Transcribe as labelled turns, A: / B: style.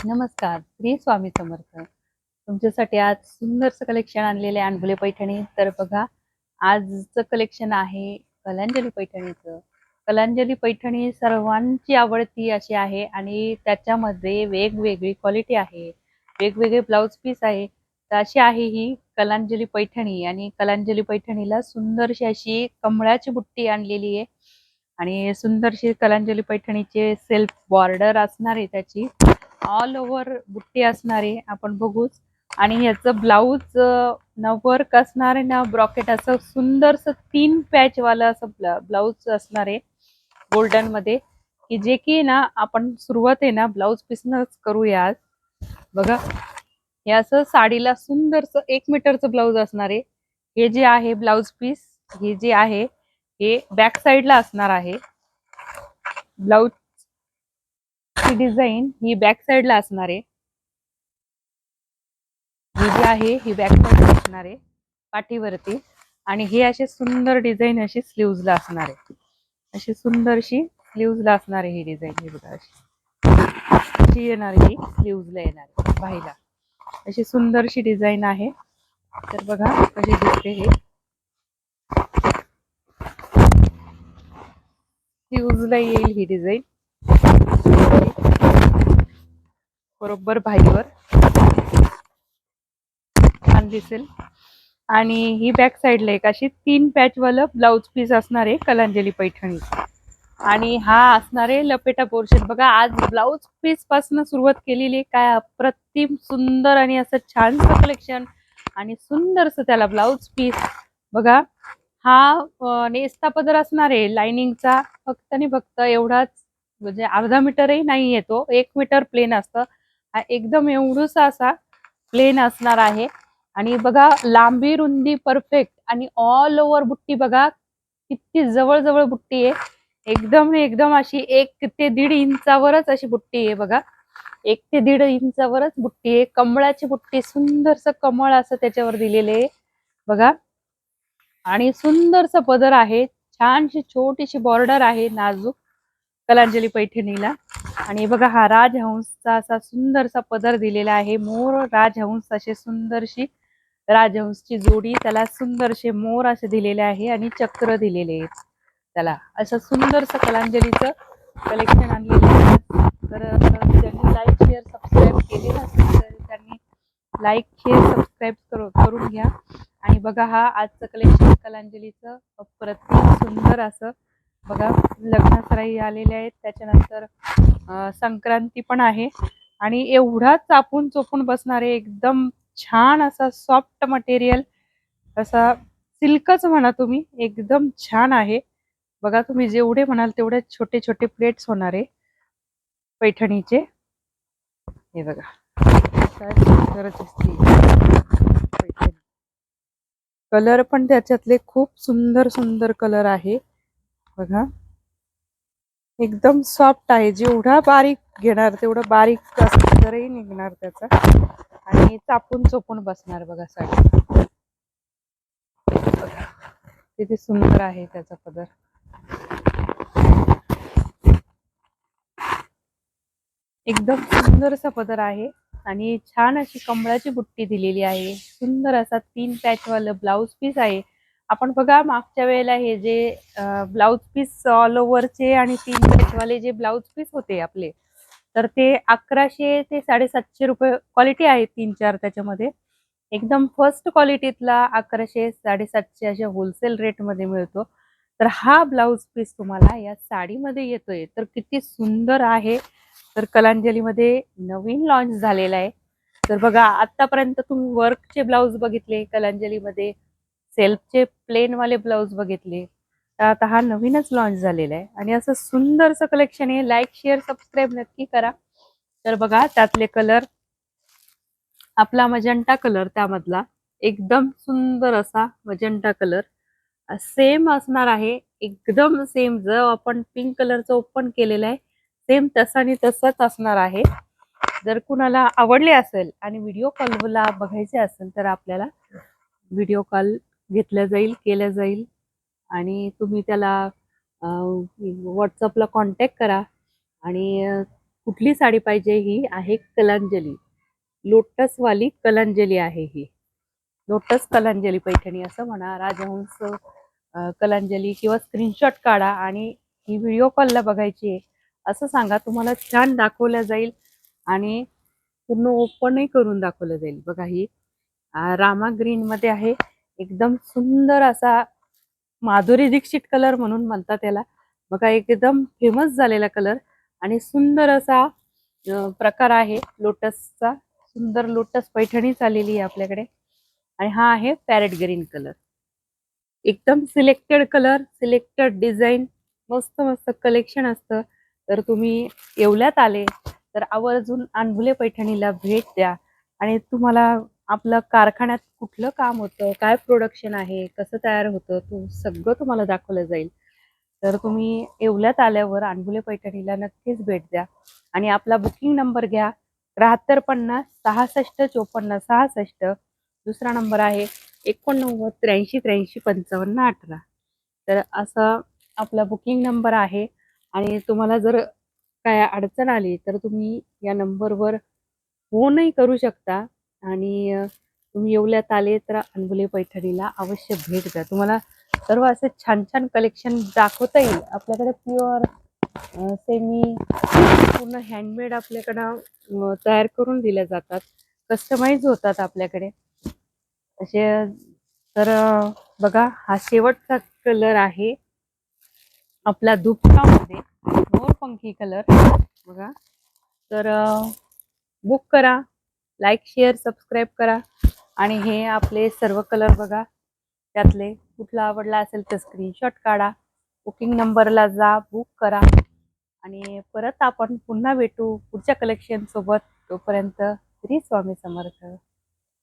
A: नमस्कार, श्री स्वामी समर्थ. तुमच्यासाठी आज सुंदरसं कलेक्शन आणलेलं आहे अनबुले पैठणी. तर बघा, आजचं कलेक्शन आहे कलांजली पैठणीचं. कलांजली पैठणी सर्वांची आवडती अशी आहे आणि त्याच्यामध्ये वेगवेगळी क्वालिटी आहे, वेगवेगळे ब्लाउज पीस आहे. तर अशी आहे ही कलांजली पैठणी आणि कलांजली पैठणीला सुंदरशी अशी कमळाची बुट्टी आणलेली आहे आणि सुंदरशी कलांजली पैठणीचे सेल्फ बॉर्डर असणार आहे त्याची. ऑल ओव्हर बुट्टी असणार आहे, आपण बघूच. आणि याचं ब्लाऊज न वर्क असणार आहे ना ब्रॉकेट, असं सुंदरसं 3 पॅच वाला असं ब्लाऊज असणार आहे गोल्डन मध्ये, की जे की ना आपण सुरुवात आहे ना ब्लाऊज पीसनच करूया आज. बघा, हे असं साडीला सुंदरसं 1 मीटरचं ब्लाऊज असणार आहे. हे जे आहे ब्लाऊज पीस, हे जे आहे हे बॅक साईडला असणार आहे. ब्लाऊज ची डिझाईन ही बॅक साईडला असणार आहे. ही जी आहे ही बॅक साईड असणार आहे पाठीवरती. आणि हे असे सुंदर डिझाईन अशी स्लीव्हजला असणार आहे. अशी सुंदरशी स्लीव्हजला असणार आहे ही डिझाईन. ही बघा अशी येणार आहे, ही स्लीव्हजला येणार आहे बाहीला. अशी सुंदरशी डिझाईन आहे. तर बघा कशी दिसते हे. स्लीव्हजला येईल ही डिझाईन बरोबर बाहीवर छान दिसेल. आणि ही बॅक साईडला एक अशी 3 पॅच वाला ब्लाऊज पीस असणार आहे कलांजली पैठणी. आणि हा असणार आहे लपेटा पोर्शन. बघा, आज ब्लाऊज पीस पासून सुरुवात केलेली. काय अप्रतिम सुंदर आणि असं छानसं कलेक्शन आणि सुंदरसं त्याला ब्लाऊज पीस. बघा, हा नेस्ता पदर असणार आहे लाइनिंगचा, फक्त आणि फक्त एवढाच, म्हणजे अर्धा मीटरही नाही येतो, 1 मीटर प्लेन असतं. हा एकदम एवढूसा असा प्लेन असणार आहे. आणि बघा, लांबी रुंदी परफेक्ट आणि ऑल ओव्हर बुट्टी बघा किती जवळ जवळ बुट्टी आहे. एकदम एकदम अशी 1 ते 1.5 इंचावरच अशी बुट्टी आहे. बघा, 1 ते 1.5 इंचावरच बुट्टी आहे. कमळाची बुट्टी, सुंदरसं कमळ असं त्याच्यावर दिलेले आहे बघा. आणि सुंदरसं पदर आहे, छानशी छोटीशी बॉर्डर आहे नाजूक कलांजली पैठणीला. आणि बघा, हा राजहंसचा असा सुंदरसा पदर दिलेला आहे. मोर राजहंस असे सुंदरशी राजहंसची जोडी, त्याला सुंदरसे मोर असे दिलेले आहे आणि चक्र दिलेले आहेत त्याला. असं सुंदरसं कलांजलीचं कलेक्शन आणलेलं आहे. तर ज्यांनी लाईक शेअर सबस्क्राईब केलेलं असेल तर त्यांनी लाईक शेअर सबस्क्राईब करून घ्या. आणि बघा, हा आजचं कलेक्शन कलांजलीचं अप्रतिम सुंदर असं. बघा, लग्नसराई आलेले आहेत, त्याच्यानंतर संक्रांती पण आहे. आणि एवढा चापून चोपून बसणारे एकदम छान असा सॉफ्ट मटेरियल, असा सिल्कच म्हणा तुम्ही, एकदम छान आहे. बघा, तुम्ही जेवढे म्हणाल तेवढे छोटे छोटे प्लेट्स होणार आहे पैठणीचे. हे बघा काय सुंदर दिसते पैठणी. कलर पण त्याच्यातले खूप सुंदर सुंदर कलर आहे. बघा, एकदम सॉफ्ट आहे. जेवढा बारीक घेणार तेवढं बारीक कलरही निघणार त्याचा. आणि चापून चोपून बसणार बघा साडी. किती सुंदर आहे त्याचा पदर. एकदम सुंदरसा पदर आहे आणि छान अशी कमळाची बुट्टी दिलेली आहे. सुंदर असा 3 पॅच वाला ब्लाऊज पीस आहे. आपण बघा, मागच्या वेळेला हे जे ब्लाऊज पीस ऑल ओव्हरचे आणि 3 पॅच वाले जे ब्लाऊज पीस होते आपले, तर ते 1100 ते 750 रुपये क्वालिटी आहे 3-4 त्याच्यामध्ये. एकदम फर्स्ट क्वालिटीतला 1100 750 अशा होलसेल रेटमध्ये मिळतो. तर हा ब्लाऊज पीस तुम्हाला या साडीमध्ये येतोय, तर किती सुंदर आहे. तर कलांजलीमध्ये नवीन लॉन्च झालेला आहे. तर बघा, आतापर्यंत तुम्ही वर्कचे ब्लाऊज बघितले कलांजलीमध्ये, सेल्फचे प्लेनवाले ब्लाऊज बघितले. तर आता हा नवीनच लॉन्च झालेला आहे आणि असं सुंदरसं कलेक्शन आहे. लाईक शेअर सबस्क्राईब नक्की करा. तर बघा, त्यातले कलर, आपला मजंटा कलर त्यामधला, एकदम सुंदर असा मजंटा कलर सेम असणार आहे. एकदम सेम, जो आपण पिंक कलरचं ओपन केलेलं आहे सेम तसानी तसंच असणार आहे. जर कुणाला आवडले असेल आणि व्हिडिओ कॉलला बघायचे असेल तर आपल्याला व्हिडिओ कॉल घेतला जाईल, केला जाईल. आणि तुम्ही त्याला व्हॉट्सअपला कॉन्टॅक्ट करा आणि कुठली साडी पाहिजे, ही आहे कलांजली, लोटस वाली कलांजली आहे ही. लोटस कलांजली पैठणी असं म्हणा, राजहंस कलांजली, किंवा स्क्रीनशॉट काढा आणि ही व्हिडिओ कॉलला बघायची आहे असं सांगा. तुम्हाला छान दाखवल्या जाईल आणि पूर्ण ओपनही करून दाखवलं जाईल. बघा ही रामा ग्रीन मध्ये आहे. एकदम सुंदर असा माधुरी दीक्षित कलर म्हणून म्हणतात त्याला. बघा एकदम फेमस झालेला कलर आणि सुंदर असा प्रकार आहे लोटसचा. सुंदर लोटस पैठणी चाललेली आहे आपल्याकडे. आणि हा आहे पॅरेट ग्रीन कलर. एकदम सिलेक्टेड कलर, सिलेक्टेड डिझाईन, मस्त मस्त कलेक्शन असतं. तर तुम्ही येवल्यात आले तर आवर्जून अनभुले पैठणीला भेट द्या. आणि तुम्हाला आपलं कारखान्यात कुठलं काम होतं, काय प्रोडक्शन आहे, कसं तयार होतं, सगळं तुम्हाला दाखवलं जाईल. तर तुम्ही येवल्यात आल्यावर अनभुले पैठणीला नक्कीच भेट द्या. आणि आपला बुकिंग नंबर घ्या, 7350 66 54 66. दुसरा नंबर आहे 89 83 83 55 18. तर असं आपला बुकिंग नंबर आहे. आणि तुम्हाला जर काय अडचण आली तर तुम्ही या नंबरवर फोनही करू शकता. आणि तुम्ही येवल्यात आले तर अनभुले पैठणीला अवश्य भेट द्या. तुम्हाला सर्व असे छान छान कलेक्शन दाखवता येईल. आपल्याकडे प्युअर सेमी पूर्ण हँडमेड आपल्याकडं तयार करून दिल्या जातात, कस्टमाइज होतात आपल्याकडे असे. तर बघा हा शेवटचा कलर आहे आपला दुपटामध्ये, मोरपंखी कलर. बघा तर बुक करा, लाईक शेअर सबस्क्राईब करा. आणि हे आपले सर्व कलर बघा, त्यातले कुठला आवडला असेल तर स्क्रीनशॉट काढा, बुकिंग नंबरला जा, बुक करा. आणि परत आपण पुन्हा भेटू पुढच्या कलेक्शन सोबत. तोपर्यंत श्री स्वामी समर्थ.